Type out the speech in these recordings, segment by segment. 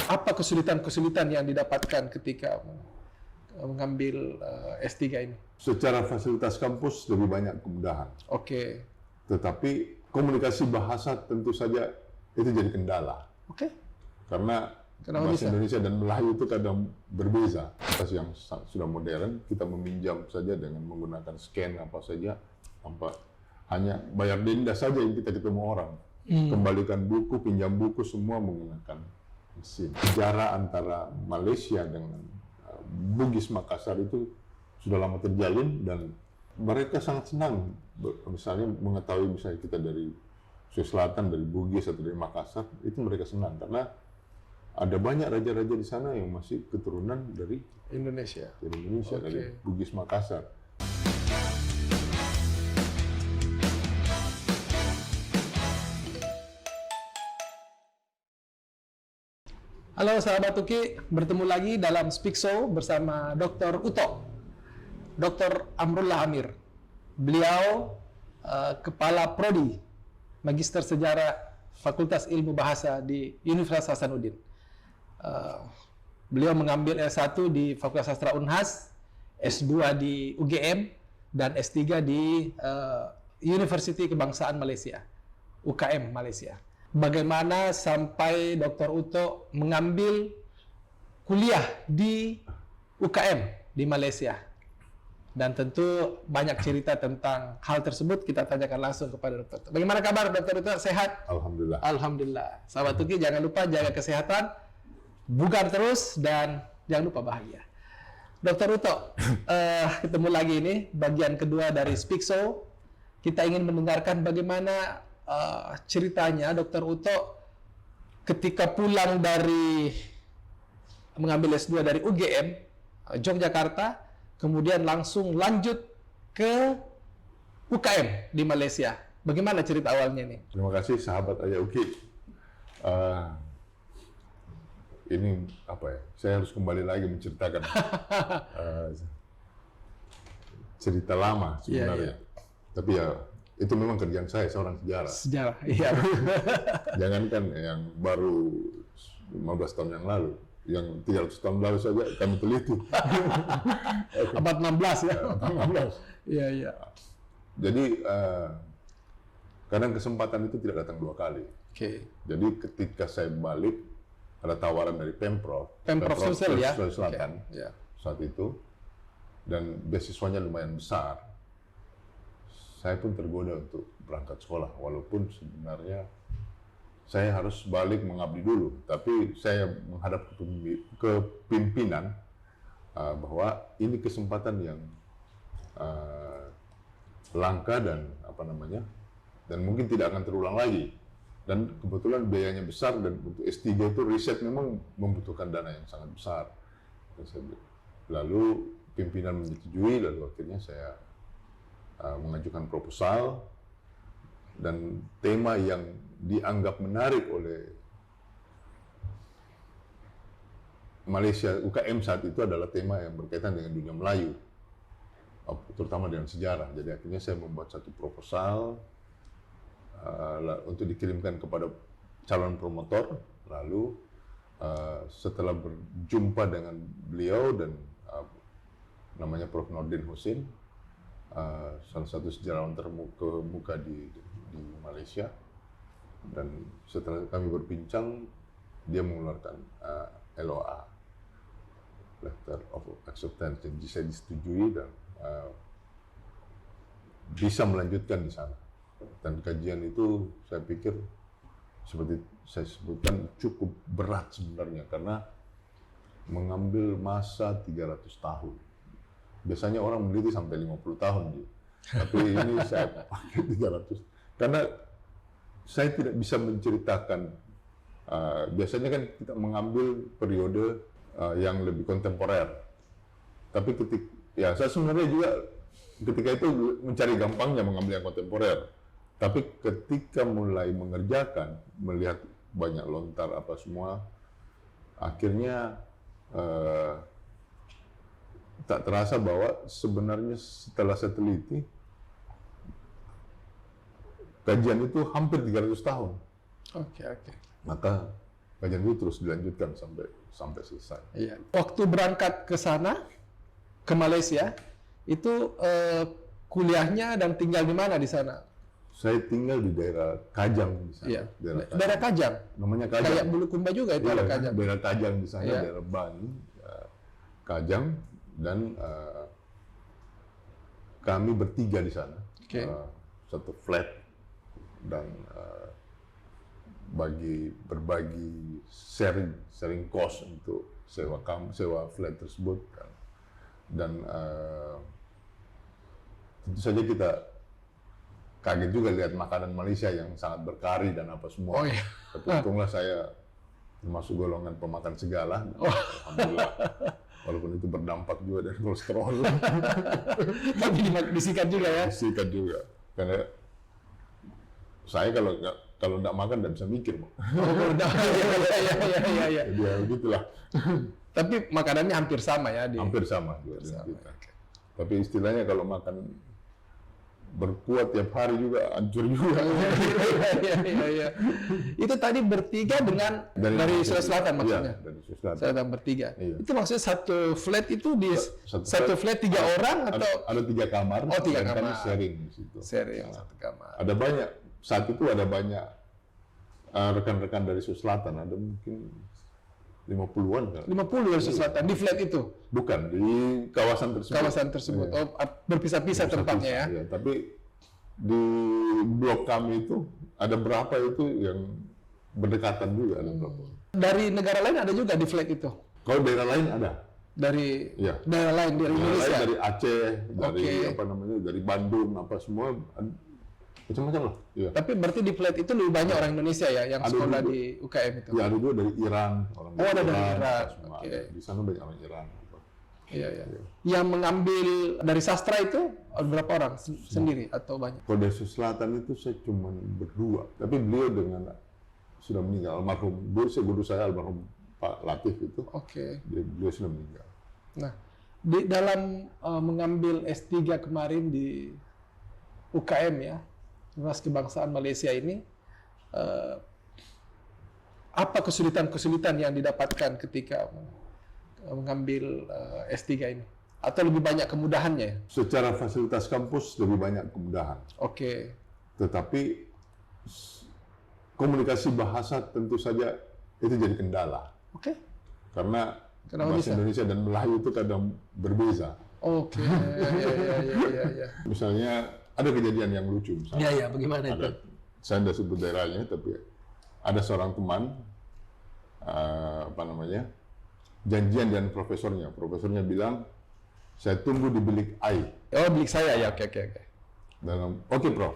Apa kesulitan-kesulitan yang didapatkan ketika mengambil S3 ini? Secara fasilitas kampus lebih banyak kemudahan. Oke. Tetapi komunikasi bahasa tentu saja itu jadi kendala. Oke. Karena Kenapa bahasa bisa? Indonesia dan Melayu itu kadang berbeza. Bahasa yang sudah modern, kita meminjam saja dengan menggunakan scan apa saja, hanya bayar denda saja yang kita ketemu orang. Kembalikan buku, pinjam buku, semua menggunakan mesin. Jarak antara Malaysia dengan Bugis Makassar itu sudah lama terjalin dan mereka sangat senang misalnya mengetahui misalnya kita dari Sulawesi Selatan, dari Bugis atau dari Makassar, itu mereka senang karena ada banyak raja-raja di sana yang masih keturunan dari Indonesia. dari Bugis Makassar. Halo sahabat Uki, bertemu lagi dalam Speak Show bersama Dr. Uto, Dr. Amrullah Amir. Beliau Kepala Prodi Magister Sejarah Fakultas Ilmu Bahasa di Universitas Hasanuddin. Beliau mengambil S1 di Fakultas Sastra Unhas, S2 di UGM, dan S3 di University Kebangsaan Malaysia, UKM Malaysia. Bagaimana sampai Dr. Uto mengambil kuliah di UKM di Malaysia. Dan tentu banyak cerita tentang hal tersebut kita tanyakan langsung kepada Dr. Uto. Bagaimana kabar Dr. Uto? Sehat? Alhamdulillah. Alhamdulillah. Sahabat Uki, jangan lupa jaga kesehatan, bugar terus, dan jangan lupa bahagia. Dr. Uto, ketemu lagi ini, bagian kedua dari Speak Show. Kita ingin mendengarkan bagaimana ceritanya Dr. Uto ketika pulang dari mengambil S2 dari UGM Yogyakarta, kemudian langsung lanjut ke UKM di Malaysia. Bagaimana cerita awalnya nih? Terima kasih sahabat Ayah Uki. Ini apa ya? Saya harus kembali lagi menceritakan cerita lama sebenarnya. Tapi ya itu memang kerjaan saya, seorang sejarah. Sejarah, iya. Jangankan yang baru 15 tahun yang lalu, yang 300 tahun lalu saja kami teliti. Abad 16 ya. 16. Iya, iya. Jadi kadang kesempatan itu tidak datang dua kali. Oke. Jadi ketika saya balik, ada tawaran dari Pemprov Sulsel ya. Sulawesi Selatan Ya. saat itu, dan beasiswanya lumayan besar. Saya pun tergoda untuk berangkat sekolah, walaupun sebenarnya saya harus balik mengabdi dulu. Tapi saya menghadap ke pimpinan bahwa ini kesempatan yang langka dan dan mungkin tidak akan terulang lagi. Dan kebetulan biayanya besar, dan untuk S3 itu riset memang membutuhkan dana yang sangat besar. Lalu pimpinan menyetujui, lalu akhirnya saya mengajukan proposal, dan tema yang dianggap menarik oleh Malaysia UKM saat itu adalah tema yang berkaitan dengan dunia Melayu, terutama dengan sejarah. Jadi akhirnya saya membuat satu proposal untuk dikirimkan kepada calon promotor. Lalu setelah berjumpa dengan beliau dan namanya Prof. Nordin Husin, salah satu sejarawan terkemuka di Malaysia, dan setelah kami berbincang, dia mengeluarkan LOA, Letter of Acceptance, yang bisa disetujui dan bisa melanjutkan di sana. Dan kajian itu saya pikir seperti saya sebutkan cukup berat sebenarnya, karena mengambil masa 300 tahun. Biasanya orang meneliti sampai 50 tahun, tapi ini saya pakai 300. Karena saya tidak bisa menceritakan, biasanya kan kita mengambil periode yang lebih kontemporer. Tapi saya sebenarnya juga ketika itu mencari gampangnya mengambil yang kontemporer. Tapi ketika mulai mengerjakan, melihat banyak lontar apa semua, akhirnya tak terasa bahwa sebenarnya setelah saya teliti, kajian itu hampir 300 tahun. Oke. Maka kajian itu terus dilanjutkan sampai selesai. Iya. Waktu berangkat ke sana, ke Malaysia, itu kuliahnya dan tinggal di mana di sana? Saya tinggal di daerah Kajang di sana. Iya. Daerah Kajang. Namanya Kajang. Kayak Bulukumba juga itu Iya, ada Kajang. daerah Kajang di sana, Iya. daerah Bani, Kajang, dan kami bertiga di sana. Oke. Satu flat dan berbagi sharing cost untuk sewa flat tersebut kan. Dan tentu saja kita kaget juga lihat makanan Malaysia yang sangat berkari dan apa semua. Oh, iya. Tapi untunglah saya termasuk golongan pemakan segala. Alhamdulillah. Walaupun itu berdampak juga dari kolesterol. Tapi disikat juga ya. Sikat juga. Karena saya kalau nggak makan nggak bisa mikir, Bu. Oh, udah. Iya. Jadi ya begitulah. Tapi makanannya hampir sama ya di. Hampir sama juga dengan Sama, kita. oke. Tapi istilahnya kalau makan berkuat tiap hari juga hancur juga. Iya. Itu tadi bertiga dengan dari Sulawesi Selatan maksudnya. Iya, dari Sulawesi Selatan. Selatan bertiga. Iya. Itu maksudnya satu flat itu di Satu satu flat 3 orang atau Ada 3 kamar. Oh, 3 dan kami kamar. sharing di situ. sharing satu kamar? Ada banyak. Saat itu ada banyak rekan-rekan dari Sulawesi Selatan. Ada mungkin 50-an kan. 50 dari Sulawesi Selatan di flat itu. Bukan, di kawasan tersebut. Kawasan tersebut. Iya. Oh, berpisah-pisah tempatnya ya. Iya, tapi di blok kami itu ada berapa itu yang berdekatan juga ada berapa. Dari negara lain ada juga di flat itu. Kalau daerah lain ada. Dari Iya. daerah lain dari Daerah Indonesia. lain dari Aceh, dari Oke. apa namanya, dari Bandung, apa semua macam-macam lah. Iya. Tapi berarti di flat itu lebih banyak orang Indonesia ya yang Ada sekolah juga. di UKM itu. Ya, ada juga dari Iran, orang Oh, ada dari Iran. apa semua Oke. ada. Di sana banyak orang Iran. Iya. Yang mengambil dari sastra itu berapa orang sendiri atau banyak? Kalau dari Sulawesi Selatan itu saya cuma berdua, tapi beliau dengan sudah meninggal, almarhum guru saya almarhum Pak Latif itu, Oke. beliau sudah meninggal. Nah, di dalam mengambil S3 kemarin di UKM ya, Universitas Kebangsaan Malaysia ini, apa kesulitan-kesulitan yang didapatkan ketika mengambil S3 ini? Atau lebih banyak kemudahannya? Secara fasilitas kampus lebih banyak kemudahan, Oke. tetapi komunikasi bahasa tentu saja itu jadi kendala, Oke. karena Kenapa bahasa bisa? Indonesia dan Melayu itu kadang berbeza. Oke. Iya. Misalnya ada kejadian yang lucu, misalnya. Iya, bagaimana itu? Ada, saya tidak sebut daerahnya, tapi ada seorang teman, apa namanya, janjian dengan profesornya. Profesornya bilang, saya tunggu di bilik A. Oh, bilik saya ya. Oke. Oke, Prof.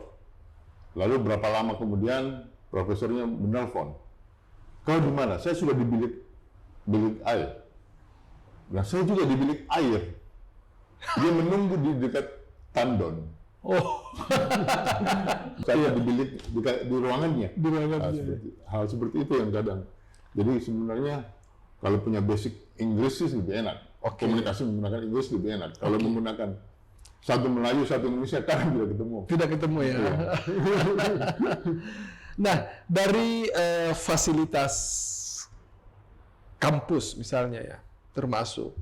Lalu berapa lama kemudian profesornya menelpon. Kau di mana? Saya sudah di bilik air. Nah, saya juga di bilik air. Dia menunggu di dekat tandon. Oh, Saya di bilik di ruangannya. di mana dia? Hal seperti itu yang kadang. Jadi sebenarnya kalau punya basic Inggris sih lebih enak. Oke. Komunikasi menggunakan Inggris lebih enak. Kalau menggunakan satu Melayu, satu Indonesia, kadang tidak ketemu. Tidak ketemu ya. Iya. Nah, dari fasilitas kampus misalnya ya, termasuk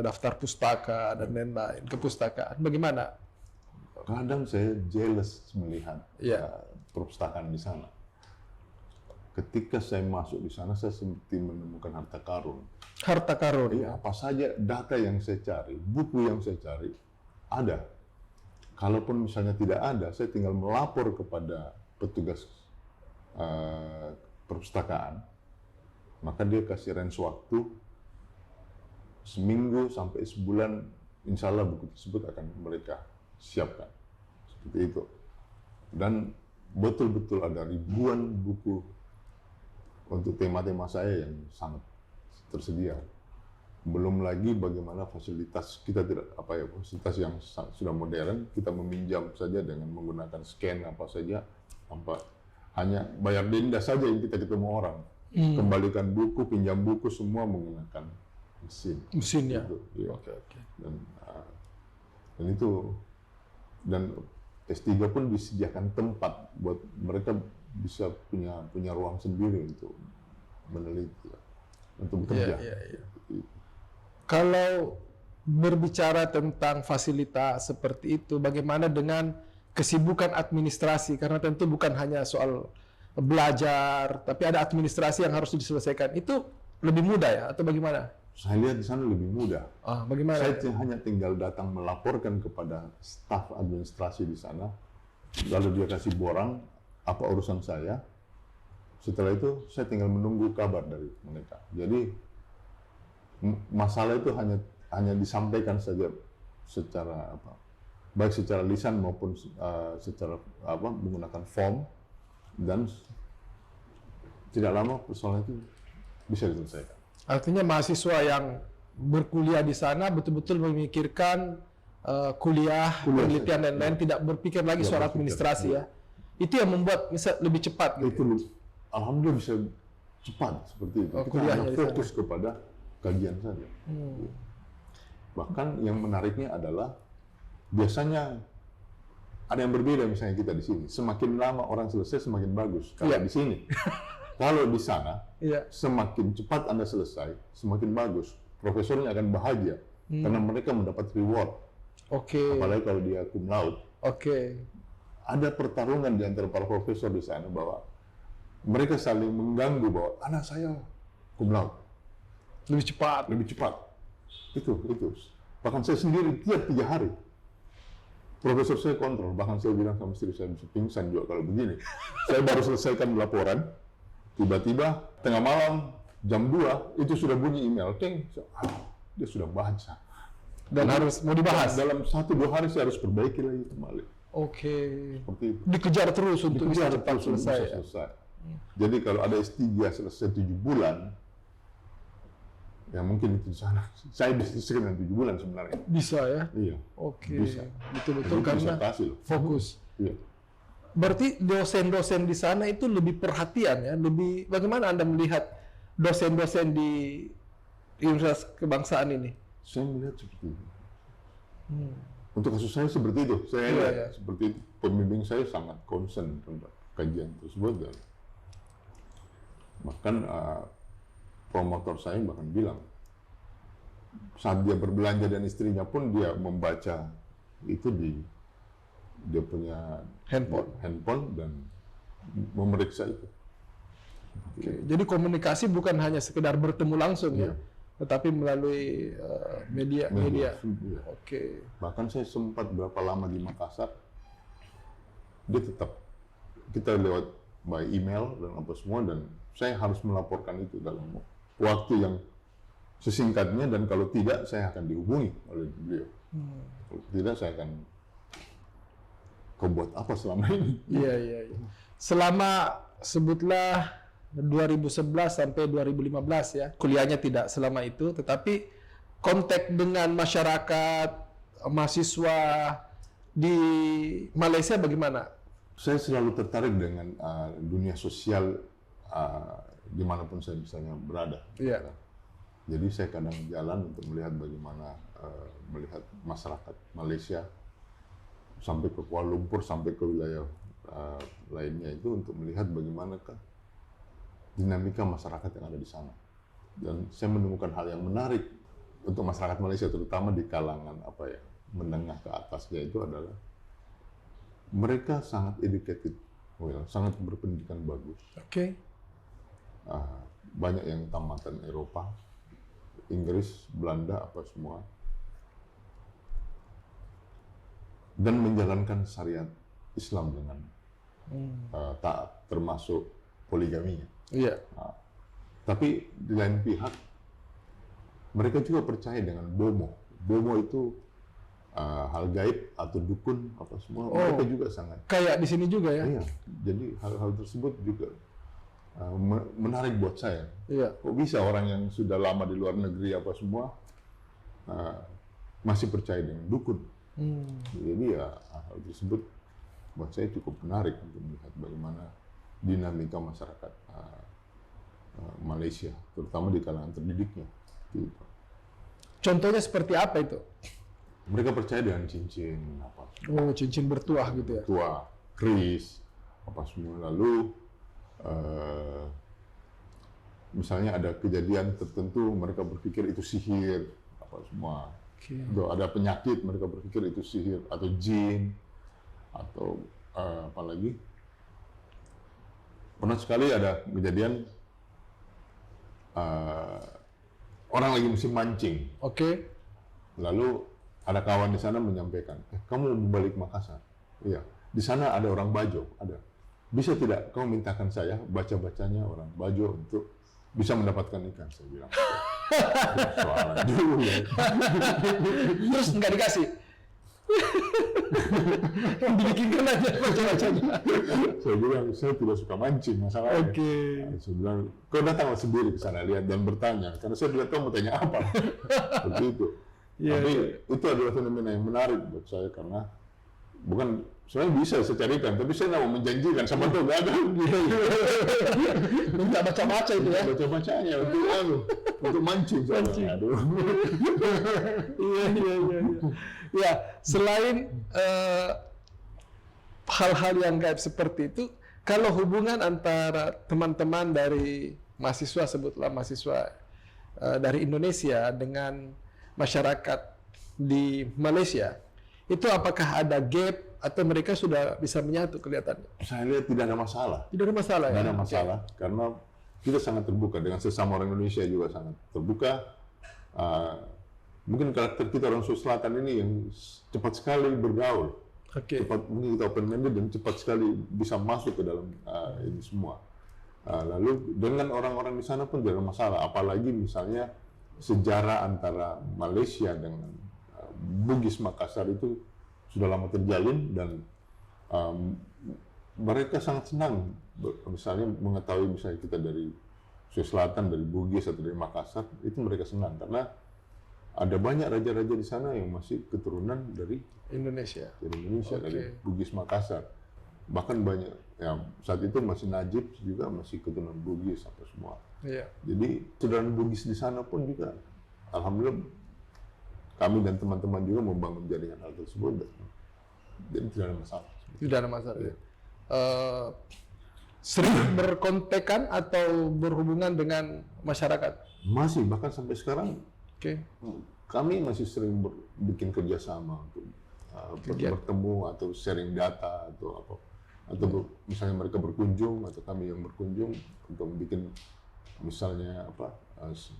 daftar pustaka dan lain-lain, kepustakaan, bagaimana? Kadang saya jealous melihat Iya. perpustakaan di sana. Ketika saya masuk di sana, saya seperti menemukan harta karun. Harta karun. Iya, apa saja data yang saya cari, buku yang saya cari, ada. Kalaupun misalnya tidak ada, saya tinggal melapor kepada petugas perpustakaan, maka dia kasih range waktu seminggu sampai sebulan, insya Allah buku tersebut akan mereka siapkan. Seperti itu. Dan betul-betul ada ribuan buku untuk tema-tema saya yang sangat tersedia. Belum lagi bagaimana fasilitas kita tidak fasilitas yang sudah modern, kita meminjam saja dengan menggunakan scan apa saja, hanya bayar denda saja yang kita ketemu orang. Kembalikan buku, pinjam buku semua menggunakan Mesinnya. Gitu, iya. Oke. Dan itu, dan S3 pun disediakan tempat buat mereka bisa punya ruang sendiri untuk meneliti, untuk bekerja. Kalau berbicara tentang fasilitas seperti itu, bagaimana dengan kesibukan administrasi? Karena tentu bukan hanya soal belajar, tapi ada administrasi yang harus diselesaikan. Itu lebih mudah ya, atau bagaimana? Saya lihat di sana lebih mudah. Bagaimana? Saya hanya tinggal datang melaporkan kepada staf administrasi di sana, lalu dia kasih borang apa urusan saya. Setelah itu saya tinggal menunggu kabar dari mereka. Jadi masalah itu hanya disampaikan saja secara baik secara lisan maupun secara menggunakan form, dan tidak lama persoalan itu bisa diselesaikan. Artinya mahasiswa yang berkuliah di sana betul-betul memikirkan kuliah, penelitian dan lain, tidak berpikir lagi soal administrasi ya. Itu yang membuat bisa lebih cepat gitu. Itu alhamdulillah bisa cepat seperti itu. Kita hanya fokus kepada kajian saja. Bahkan yang menariknya adalah biasanya ada yang berbeda, misalnya kita di sini. Semakin lama orang selesai semakin bagus. Kalau di sini, kalau di sana semakin cepat Anda selesai semakin bagus. Profesornya akan bahagia karena mereka mendapat reward. Apalagi kalau dia cum laude. Ada pertarungan di antara para profesor di sana bahwa mereka saling mengganggu bahwa anak saya cum laude. Lebih cepat. Itu. Bahkan saya sendiri tiap 3 hari. Profesor saya kontrol, bahkan saya bilang sama istri saya bisa pingsan juga kalau begini. Saya baru selesaikan laporan, tiba-tiba tengah malam jam 2 itu sudah bunyi email, dia sudah baca. Dan harus mau dibahas. Dalam 1-2 hari saya harus perbaiki lagi kembali. Seperti itu. Dikejar terus untuk bisa cepat selesai. Jadi kalau ada S3 selesai 7 bulan, ya mungkin itu di sana. Saya bisa sekitar 7 bulan sebenarnya. Bisa ya? Iya. Bisa. Betul-betul karena fokus. Iya. Berarti dosen-dosen di sana itu lebih perhatian ya, lebih bagaimana Anda melihat dosen-dosen di Universitas Kebangsaan ini? Saya melihat seperti itu. Untuk kasus saya seperti itu. Saya lihat seperti itu. Pembimbing saya sangat concern tentang kajian tersebut, dan bahkan promotor saya bahkan bilang saat dia berbelanja dan istrinya pun dia membaca itu di dia punya handphone dan memeriksa itu. Jadi komunikasi bukan hanya sekedar bertemu langsung ya, tetapi melalui media. Bahkan saya sempat berapa lama di Makassar, dia tetap kita lewat by email dan apa semua, dan saya harus melaporkan itu dalam waktu yang sesingkatnya, dan kalau tidak saya akan dihubungi oleh beliau. Kalau tidak saya akan kau buat apa selama ini? Iya. Selama sebutlah 2011 sampai 2015 ya, kuliahnya tidak selama itu, tetapi kontak dengan masyarakat, mahasiswa di Malaysia bagaimana? Saya selalu tertarik dengan dunia sosial dimanapun saya misalnya berada. Jadi saya kadang jalan untuk melihat bagaimana melihat masyarakat Malaysia sampai ke Kuala Lumpur, sampai ke wilayah lainnya itu, untuk melihat bagaimanakah dinamika masyarakat yang ada di sana. Dan saya menemukan hal yang menarik untuk masyarakat Malaysia, terutama di kalangan menengah ke atas, yaitu adalah mereka sangat educated, sangat berpendidikan bagus. Banyak yang tamatan Eropa, Inggris, Belanda, apa semua, dan menjalankan syariat Islam dengan taat, termasuk poligaminya. Tapi di lain pihak mereka juga percaya dengan bomo. Bomo itu hal gaib atau dukun apa semua, mereka juga sangat kayak di sini juga ya. Jadi hal-hal tersebut juga menarik buat saya. Kok bisa orang yang sudah lama di luar negeri apa semua masih percaya dengan dukun? Jadi hal tersebut buat saya cukup menarik untuk melihat bagaimana dinamika masyarakat Malaysia, terutama di kalangan terdidiknya. Contohnya seperti apa itu? Mereka percaya dengan cincin, cincin bertuah gitu ya? Bertuah, keris, apa semua. Lalu misalnya ada kejadian tertentu mereka berpikir itu sihir apa semua. Atau ada penyakit mereka berpikir itu sihir atau jin atau apalagi pernah sekali ada kejadian orang lagi musim mancing. Oke. Lalu ada kawan di sana menyampaikan, kamu mau balik Makassar? Iya. Di sana ada orang Bajo, ada. Bisa tidak kamu mintakan saya baca-bacanya orang Bajo untuk bisa mendapatkan ikan? Saya bilang. Soalan dulu ya. Terus nggak dikasih? Dibikinkan aja baca-bacanya. Saya bilang, saya tidak suka mancing masalahnya. Oke. Saya bilang, kau datanglah sendiri ke sana lihat dan bertanya, karena saya lihat kamu tanya apa. Seperti itu. Tapi itu adalah fenomena yang menarik buat saya karena bukan sebenarnya bisa saya carikan, tapi saya nggak mau menjanjikan sama tuh nggak ada. Minta baca-baca itu ya. Baca-bacanya untuk mancing. Aduh. Iya. Ya, selain hal-hal yang gaib seperti itu, kalau hubungan antara teman-teman dari mahasiswa, sebutlah mahasiswa dari Indonesia dengan masyarakat di Malaysia, itu apakah ada gap atau mereka sudah bisa menyatu kelihatannya? Saya lihat tidak ada masalah. Tidak ada masalah ya? Tidak ada masalah, karena kita sangat terbuka dengan sesama orang Indonesia juga sangat terbuka. Mungkin karakter kita orang Sulawesi Selatan ini yang cepat sekali bergaul, cepat mungkin kita open-minded dan cepat sekali bisa masuk ke dalam ini semua. Lalu dengan orang-orang di sana pun tidak ada masalah, apalagi misalnya sejarah antara Malaysia dengan Bugis Makassar itu sudah lama terjalin dan mereka sangat senang misalnya mengetahui misalnya kita dari Sulawesi Selatan, dari Bugis atau dari Makassar, itu mereka senang karena ada banyak raja-raja di sana yang masih keturunan dari Indonesia, dari Bugis Makassar. Bahkan banyak, ya saat itu masih Najib juga masih keturunan Bugis apa semua. Iya. Jadi saudara Bugis di sana pun juga, alhamdulillah kami dan teman-teman juga membangun jaringan hal tersebut. Jadi tidak ada masalah. Tidak ada masalah. Ya. Sering berkontekan atau berhubungan dengan masyarakat? Masih, bahkan sampai sekarang. Kami masih sering bikin kerjasama untuk bertemu atau sharing data atau apa, atau misalnya mereka berkunjung atau kami yang berkunjung untuk bikin misalnya apa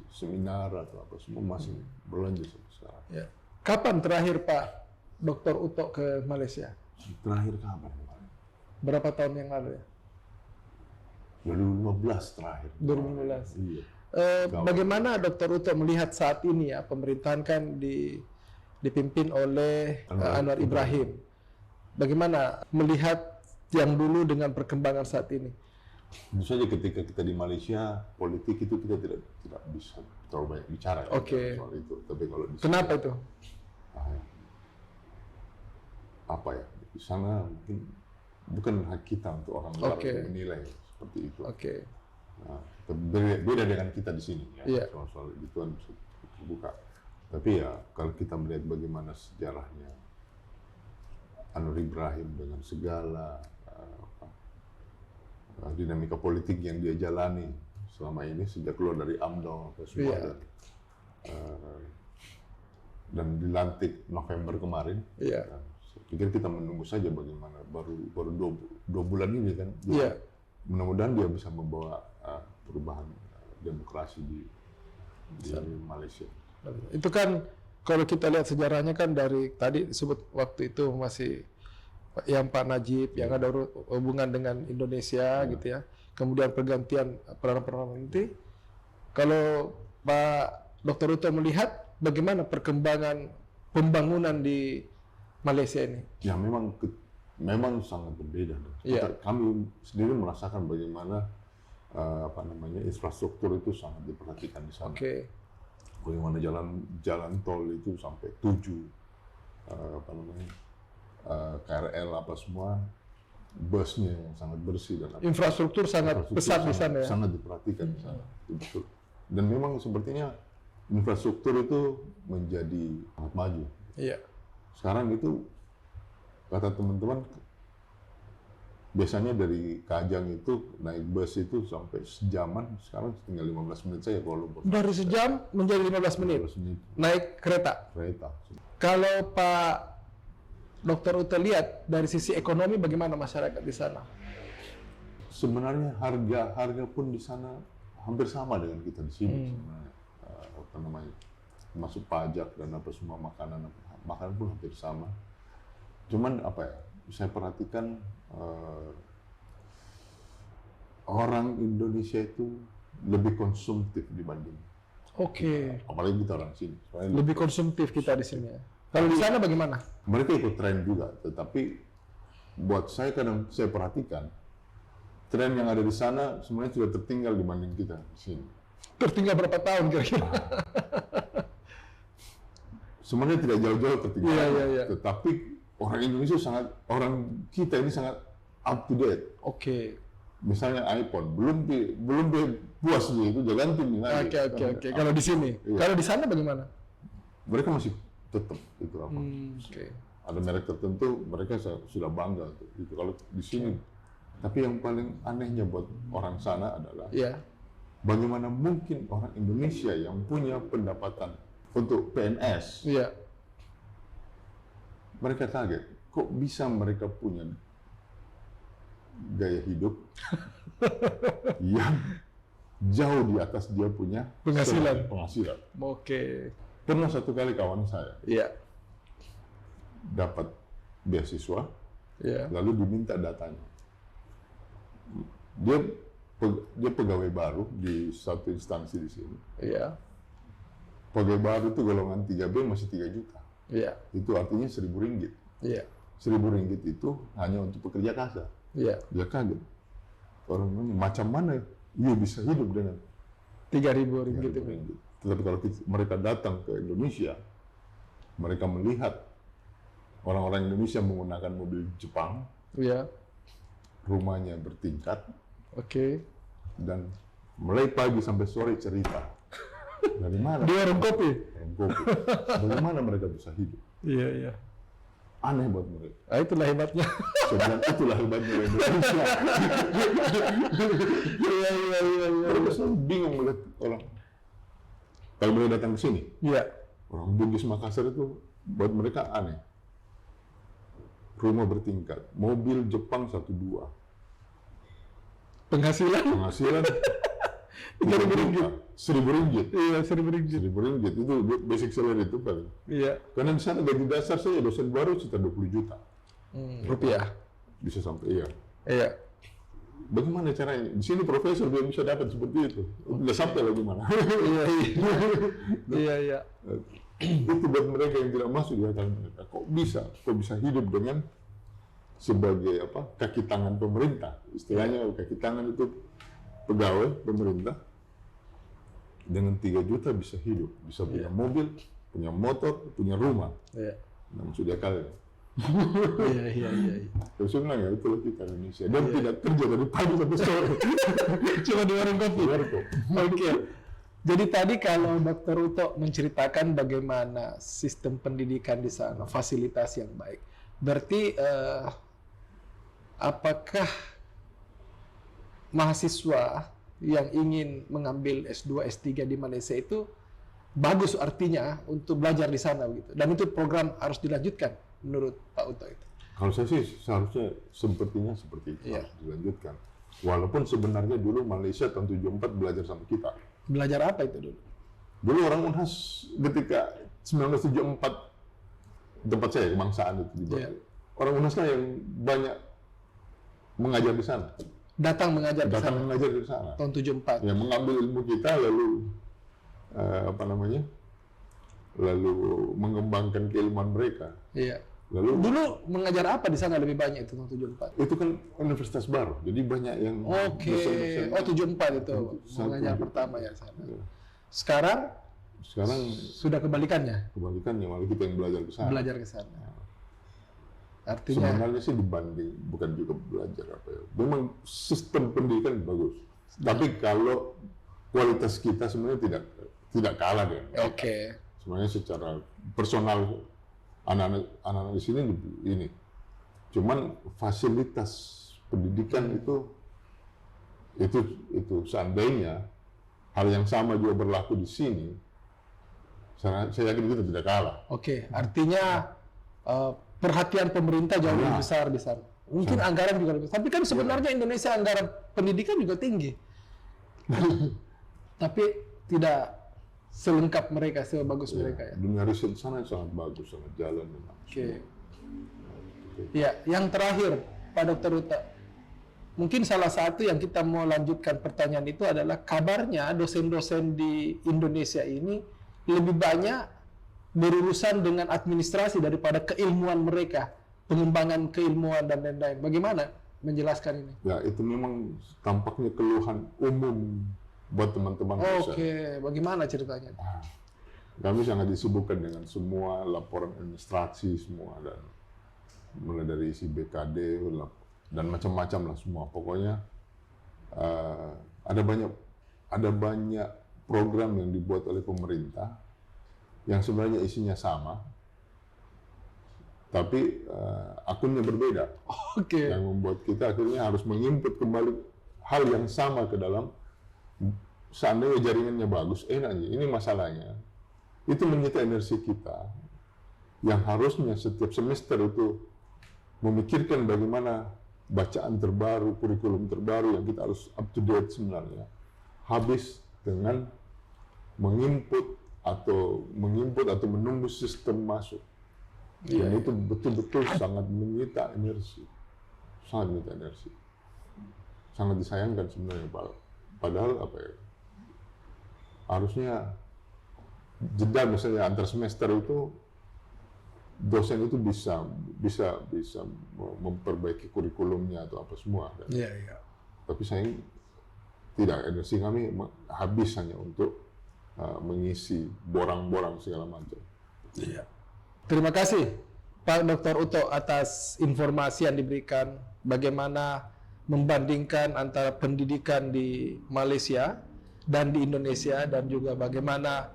seminar atau apa, semua masih berlanjut sampai sekarang. Ya. Kapan terakhir Pak Dr. Uto ke Malaysia? Terakhir kapan? Berapa tahun yang lalu ya? 2015 terakhir. 2015. Iya. Bagaimana Dr. Uto melihat saat ini ya, pemerintahan kan dipimpin oleh Anwar Ibrahim. Bagaimana melihat yang dulu dengan perkembangan saat ini? Tentu saja ketika kita di Malaysia, politik itu kita tidak bisa terlalu banyak bicara soal itu. Tapi kalau di Kenapa itu? Apa ya? Di sana mungkin bukan hak kita untuk orang luar menilai seperti itu. Nah, beda dengan kita di sini ya, soal itu kan bisa terbuka. Tapi ya kalau kita melihat bagaimana sejarahnya Anwar Ibrahim dengan segala dinamika politik yang dia jalani selama ini sejak keluar dari UMNO dan dilantik November kemarin. Saya pikir kita menunggu saja bagaimana baru 2 bulan ini kan. Mudah-mudahan dia bisa membawa perubahan demokrasi di Malaysia. Itu kan kalau kita lihat sejarahnya kan dari tadi disebut waktu itu masih yang Pak Najib yang ada hubungan dengan Indonesia gitu ya. Kemudian pergantian perdana menteri. Kalau Pak Dr. Uto melihat bagaimana perkembangan pembangunan di Malaysia ini? Ya memang sangat berbeda. Kami sendiri merasakan bagaimana infrastruktur itu sangat diperhatikan di sana. Bagaimana jalan tol itu sampai 7 KRL apa semua, busnya yang sangat bersih dan infrastruktur sangat besar di sana ya. Sangat diperhatikan di sana. Betul. Dan memang sepertinya infrastruktur itu menjadi sangat maju. Sekarang itu kata teman-teman biasanya dari Kajang itu naik bus itu sampai sejaman, sekarang tinggal 15 menit saja Kuala Lumpur. Dari sejam menjadi 15 menit 15 menit naik kereta. kereta. Kalau Pak Dr. Uto lihat dari sisi ekonomi bagaimana masyarakat di sana? Sebenarnya harga pun di sana hampir sama dengan kita di sini sebenarnya. Apa namanya, masuk pajak dan apa semua makanan pun hampir sama. Cuman apa ya, saya perhatikan orang Indonesia itu lebih konsumtif dibanding, Oke, apalagi kita orang sini. Soalnya lebih konsumtif kita di sini ya. Kalau di sana bagaimana? mereka ikut tren juga, tetapi buat saya kadang saya perhatikan tren yang ada di sana sebenarnya sudah tertinggal dibanding kita di sini. Tertinggal berapa tahun kira-kira? Sebenarnya tidak jauh-jauh tertinggal, Iya. tetapi orang kita ini sangat up to date. Oke. Misalnya iPhone belum puas dia itu dia ganti lagi. Oke. Kalau di sini, Iya. kalau di sana bagaimana? Mereka masih tetap itu apa? Oke. Ada merek tertentu mereka sudah bangga tuh. Itu kalau di sini. Tapi yang paling anehnya buat orang sana adalah Iya. bagaimana mungkin orang Indonesia yang punya pendapatan untuk PNS, Iya. mereka kaget kok bisa mereka punya gaya hidup yang jauh di atas dia punya Penghasilan. Oke. Pernah satu kali kawan saya Iya. dapat beasiswa, Iya. lalu diminta datanya. Dia pegawai baru di satu instansi di sini. Iya. Pegawai baru itu golongan 3B masih 3 juta. Iya. Itu artinya 1.000 ringgit. Iya. 1.000 ringgit itu hanya untuk pekerja kasar. Iya. Dia kaget. Orang nanya, macam mana dia bisa hidup dengan 3.000 ringgit 3.000 itu. ringgit? Tetapi kalau mereka datang ke Indonesia, mereka melihat orang-orang Indonesia menggunakan mobil Jepang, Iya. rumahnya bertingkat, Oke. dan mulai pagi sampai sore cerita. Dari mana? Di warung kopi. Warung kopi. Bagaimana mereka bisa hidup? Iya. Aneh buat mereka. Ah, itulah hebatnya. Saya bilang, itulah hebatnya Indonesia. Iya. Mereka selalu bingung melihat orang. Kalau mereka datang ke sini, Iya. orang Bugis Makassar itu buat mereka aneh. Rumah bertingkat, mobil Jepang 1-2. Penghasilan? Penghasilan 3.000 ringgit. 1.000 ringgit. Iya, 1.000 ringgit. 1.000 ringgit itu basic salary itu paling. Iya. Karena di sana gaji dasar saya dosen baru sekitar 20 juta. Rupiah. Bisa sampai iya. Iya. Bagaimana caranya? Di sini profesor dia bisa dapat seperti itu. Nggak sampai lagi mana. Iya. Itu buat mereka yang tidak masuk di hati mereka. Kok bisa hidup dengan sebagai apa, kaki tangan pemerintah. Istilahnya kaki tangan itu pegawai pemerintah dengan 3 juta bisa hidup, bisa punya mobil, punya motor, punya rumah. Iya. Nah, sudah kali. Iya. Terus saya bilang ya itulah kita Indonesia. Dan tidak kerja dari pagi sampai sore. Cuma di warung kopi. Oke. Jadi tadi kalau Dr. Uto menceritakan bagaimana sistem pendidikan di sana, fasilitas yang baik. Berarti apakah mahasiswa yang ingin mengambil S2, S3 di Malaysia itu bagus artinya untuk belajar di sana begitu. Dan itu program harus dilanjutkan menurut Pak Uto itu. Kalau saya sih seharusnya sepertinya seperti itu Iya. harus dilanjutkan. Walaupun sebenarnya dulu Malaysia tahun 74 belajar sama kita. Belajar apa itu dulu? Dulu orang Unhas ketika 1974 tempat saya kebangsaan itu di Bali. Iya. Orang Unhas lah yang banyak mengajar di sana. Datang mengajar ke Datang sana mengajar di sana. tahun 74. Yang mengambil ilmu kita lalu lalu mengembangkan keilmuan mereka. Iya. Lalu Dulu mengajar apa di sana lebih banyak itu tahun 74? itu kan universitas baru, jadi banyak yang Oke. dosen-dosen. Oh, 74 itu Satu mengajar gitu. pertama ya sana. Ya. Sekarang Sekarang sudah kebalikannya, kebalikannya, malah kita yang belajar ke sana. belajar ke sana. Artinya Sebenarnya sih dibanding, bukan juga belajar apa ya. Memang sistem pendidikan bagus. Tapi kalau kualitas kita sebenarnya tidak kalah dengan mereka. oke. Sebenarnya secara personal anak-anak di sini ini. Cuman fasilitas pendidikan itu seandainya hal yang sama juga berlaku di sini, saya yakin itu tidak kalah. Oke, artinya perhatian pemerintah jauh lebih besar di sana. Mungkin anggaran juga lebih besar. Tapi kan sebenarnya Indonesia anggaran pendidikan juga tinggi. Tapi tidak selengkap mereka, sebagus mereka ya. Dunia riset sana sangat bagus, sangat jalan. Oke. Ya, yang terakhir, Pak Dr. Uta. Mungkin salah satu yang kita mau lanjutkan pertanyaan itu adalah kabarnya dosen-dosen di Indonesia ini lebih banyak berurusan dengan administrasi daripada keilmuan mereka, pengembangan keilmuan dan lain-lain. Bagaimana menjelaskan ini? Ya, itu memang tampaknya keluhan umum buat teman-teman dosen. Oke, bagaimana ceritanya? Kami sangat disibukkan dengan semua laporan administrasi semua, dan mulai dari isi BKD dan macam-macam lah semua. Pokoknya ada banyak program yang dibuat oleh pemerintah yang sebenarnya isinya sama, tapi akunnya berbeda. Oke. Yang membuat kita akhirnya harus menginput kembali hal yang sama ke dalam. Seandainya jaringannya bagus, enak aja. Ini masalahnya. Itu menyita energi kita yang harusnya setiap semester itu memikirkan bagaimana bacaan terbaru, kurikulum terbaru yang kita harus up to date sebenarnya. Habis dengan menginput atau menunggu sistem masuk. Dan itu betul-betul sangat menyita energi. Sangat menyita energi. Sangat disayangkan sebenarnya, Pak. Padahal apa ya? Harusnya jeda misalnya antar semester itu dosen itu bisa memperbaiki kurikulumnya atau apa semua. Iya, iya. Tapi sayang tidak, energi kami habis hanya untuk mengisi borang-borang segala macam. Iya. Terima kasih Pak Dr. Uto atas informasi yang diberikan bagaimana membandingkan antara pendidikan di Malaysia dan di Indonesia, dan juga bagaimana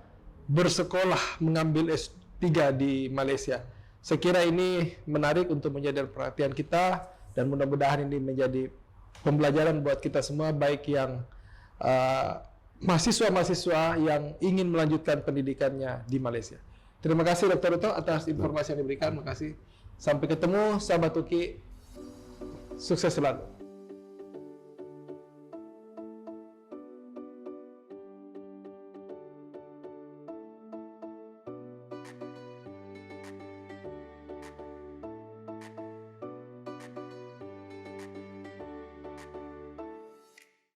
bersekolah mengambil S3 di Malaysia. Saya kira ini menarik untuk menjadi perhatian kita, dan mudah-mudahan ini menjadi pembelajaran buat kita semua, baik yang mahasiswa-mahasiswa yang ingin melanjutkan pendidikannya di Malaysia. Terima kasih Dr. Uto atas informasi yang diberikan. Terima kasih. Sampai ketemu sahabat UKI. Sukses selalu.